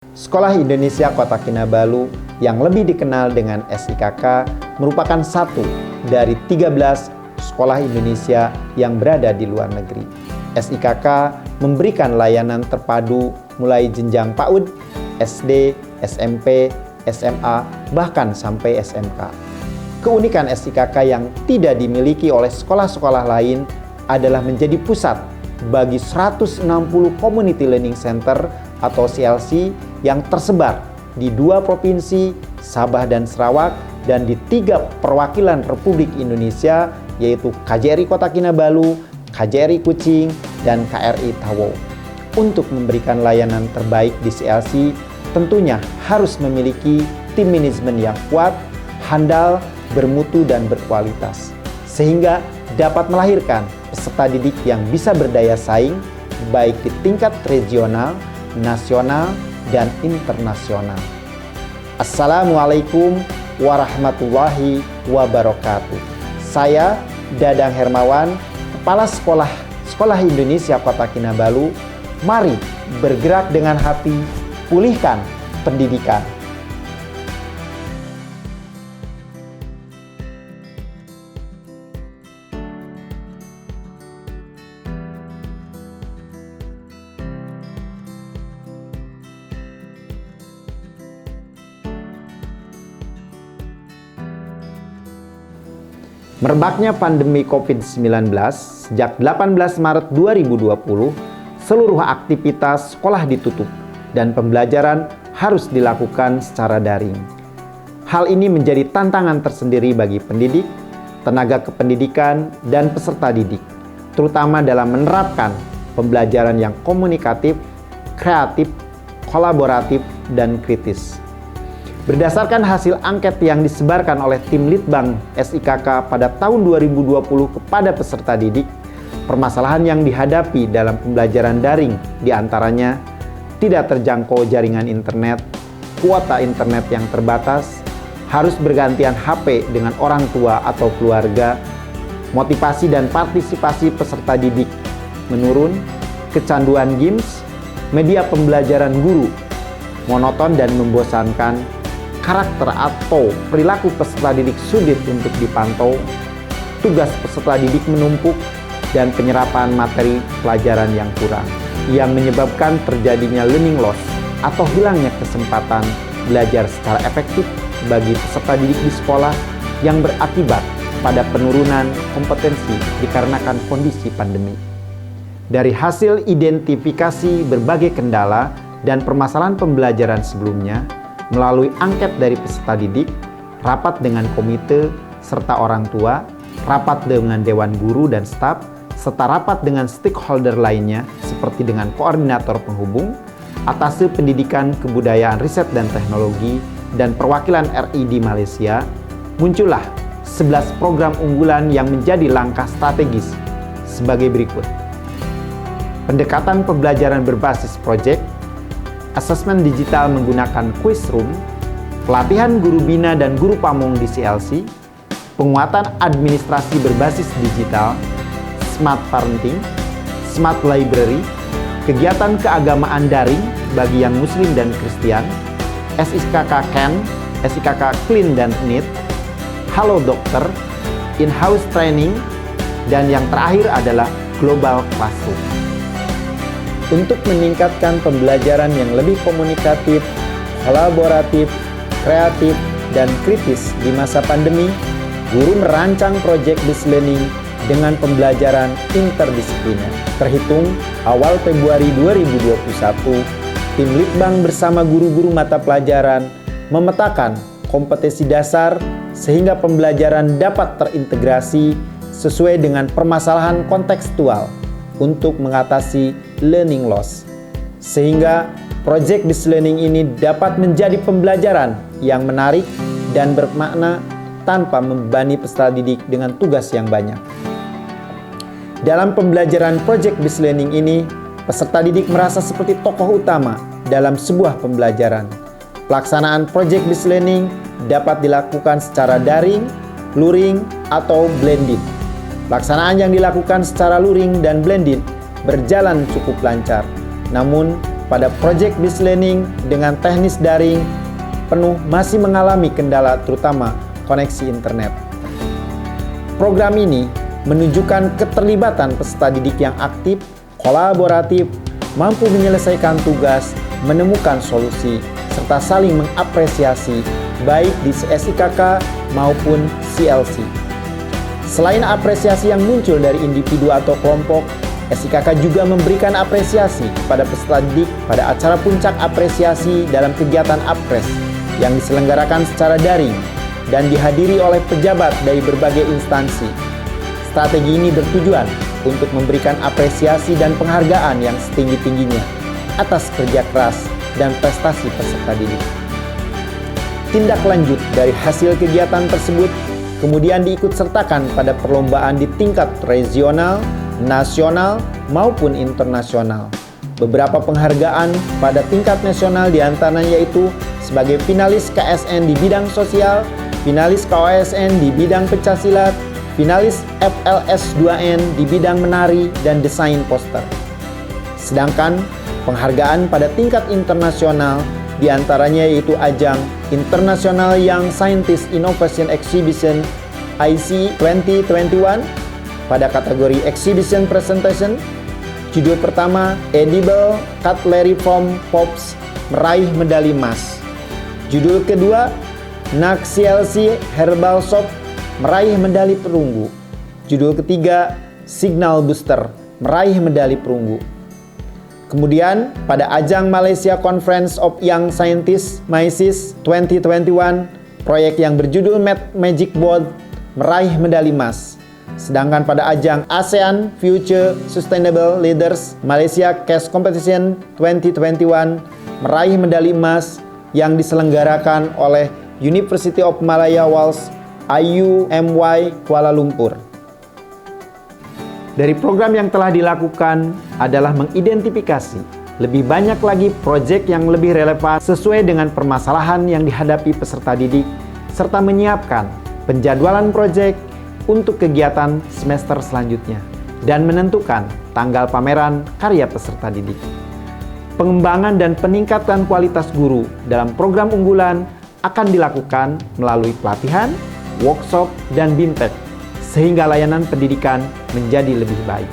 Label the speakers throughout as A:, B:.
A: Sekolah Indonesia Kota Kinabalu yang lebih dikenal dengan SIKK merupakan satu dari 13 sekolah Indonesia yang berada di luar negeri. SIKK memberikan layanan terpadu mulai jenjang PAUD, SD, SMP, SMA, bahkan sampai SMK. Keunikan SIKK yang tidak dimiliki oleh sekolah-sekolah lain adalah menjadi pusat bagi 160 Community Learning Center atau CLC yang tersebar di 2 provinsi, Sabah dan Sarawak, dan di 3 perwakilan Republik Indonesia, yaitu KJRI Kota Kinabalu, KJRI Kuching, dan KRI Tawau. Untuk memberikan layanan terbaik di CLC, tentunya harus memiliki tim manajemen yang kuat, handal, bermutu, dan berkualitas, sehingga dapat melahirkan peserta didik yang bisa berdaya saing baik di tingkat regional, nasional, dan internasional. Assalamualaikum warahmatullahi wabarakatuh. Saya Dadang Hermawan, Kepala Sekolah Indonesia Kota Kinabalu. Mari bergerak dengan hati, pulihkan pendidikan. Merebaknya pandemi COVID-19 sejak 18 Maret 2020, seluruh aktivitas sekolah ditutup dan pembelajaran harus dilakukan secara daring. Hal ini menjadi tantangan tersendiri bagi pendidik, tenaga kependidikan, dan peserta didik, terutama dalam menerapkan pembelajaran yang komunikatif, kreatif, kolaboratif, dan kritis. Berdasarkan hasil angket yang disebarkan oleh tim Litbang SIKK pada tahun 2020 kepada peserta didik, permasalahan yang dihadapi dalam pembelajaran daring diantaranya tidak terjangkau jaringan internet, kuota internet yang terbatas, harus bergantian HP dengan orang tua atau keluarga, motivasi dan partisipasi peserta didik menurun, kecanduan games, media pembelajaran guru monoton dan membosankan, karakter atau perilaku peserta didik sulit untuk dipantau, tugas peserta didik menumpuk, dan penyerapan materi pelajaran yang kurang, yang menyebabkan terjadinya learning loss atau hilangnya kesempatan belajar secara efektif bagi peserta didik di sekolah yang berakibat pada penurunan kompetensi dikarenakan kondisi pandemi. Dari hasil identifikasi berbagai kendala dan permasalahan pembelajaran sebelumnya, melalui angket dari peserta didik, rapat dengan komite serta orang tua, rapat dengan dewan guru dan staf, serta rapat dengan stakeholder lainnya seperti dengan koordinator penghubung, atase pendidikan, kebudayaan, riset dan teknologi, dan perwakilan RI di Malaysia, muncullah 11 program unggulan yang menjadi langkah strategis sebagai berikut. Pendekatan pembelajaran berbasis proyek, asesmen digital menggunakan quiz room, pelatihan guru bina dan guru pamong di CLC, penguatan administrasi berbasis digital, smart parenting, smart library, kegiatan keagamaan daring bagi yang Muslim dan Kristen, SIKK Can, SIKK Clean dan Neat, Halo Dokter, in-house training, dan yang terakhir adalah Global Classroom. Untuk meningkatkan pembelajaran yang lebih komunikatif, kolaboratif, kreatif, dan kritis di masa pandemi, guru merancang project-based learning dengan pembelajaran interdisipliner. Terhitung awal Februari 2021, tim Litbang bersama guru-guru mata pelajaran memetakan kompetensi dasar sehingga pembelajaran dapat terintegrasi sesuai dengan permasalahan kontekstual untuk mengatasi learning loss, sehingga project-based learning ini dapat menjadi pembelajaran yang menarik dan bermakna tanpa membebani peserta didik dengan tugas yang banyak. Dalam pembelajaran project-based learning ini, peserta didik merasa seperti tokoh utama dalam sebuah pembelajaran. Pelaksanaan project-based learning dapat dilakukan secara daring, luring, atau blended. Pelaksanaan yang dilakukan secara luring dan blended berjalan cukup lancar. Namun, pada Project Based Learning dengan teknis daring penuh masih mengalami kendala terutama koneksi internet. Program ini menunjukkan keterlibatan peserta didik yang aktif, kolaboratif, mampu menyelesaikan tugas, menemukan solusi, serta saling mengapresiasi baik di SIKK maupun CLC. Selain apresiasi yang muncul dari individu atau kelompok, SIKK juga memberikan apresiasi kepada peserta didik pada acara puncak apresiasi dalam kegiatan APRES yang diselenggarakan secara daring dan dihadiri oleh pejabat dari berbagai instansi. Strategi ini bertujuan untuk memberikan apresiasi dan penghargaan yang setinggi-tingginya atas kerja keras dan prestasi peserta didik. Tindak lanjut dari hasil kegiatan tersebut kemudian diikutsertakan pada perlombaan di tingkat regional, nasional, maupun internasional. Beberapa penghargaan pada tingkat nasional diantaranya yaitu sebagai finalis KSN di bidang sosial, finalis KOSN di bidang pencaksilat, finalis FLS 2N di bidang menari dan desain poster. Sedangkan penghargaan pada tingkat internasional diantaranya yaitu ajang International Young Scientist Innovation Exhibition IC 2021 pada kategori Exhibition Presentation. Judul pertama Edible Cutlery from Pops meraih medali emas. Judul kedua NACLC Herbal Shop meraih medali perunggu. Judul ketiga Signal Booster meraih medali perunggu. Kemudian pada ajang Malaysia Conference of Young Scientists MISIS 2021, proyek yang berjudul Magic Board meraih medali emas. Sedangkan pada ajang ASEAN Future Sustainable Leaders Malaysia Cash Competition 2021 meraih medali emas yang diselenggarakan oleh University of Malaya Wales IUMY Kuala Lumpur. Dari program yang telah dilakukan adalah mengidentifikasi lebih banyak lagi proyek yang lebih relevan sesuai dengan permasalahan yang dihadapi peserta didik, serta menyiapkan penjadwalan proyek untuk kegiatan semester selanjutnya, dan menentukan tanggal pameran karya peserta didik. Pengembangan dan peningkatan kualitas guru dalam program unggulan akan dilakukan melalui pelatihan, workshop, dan BIMTEK, sehingga layanan pendidikan menjadi lebih baik.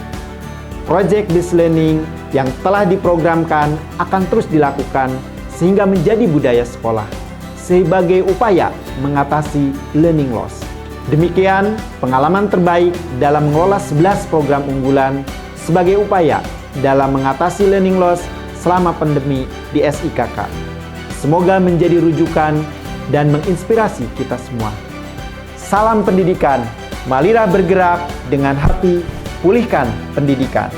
A: Project Based Learning yang telah diprogramkan akan terus dilakukan sehingga menjadi budaya sekolah sebagai upaya mengatasi learning loss. Demikian pengalaman terbaik dalam mengelola 11 program unggulan sebagai upaya dalam mengatasi learning loss selama pandemi di SIKK. Semoga menjadi rujukan dan menginspirasi kita semua. Salam pendidikan, marilah bergerak dengan hati, pulihkan pendidikan.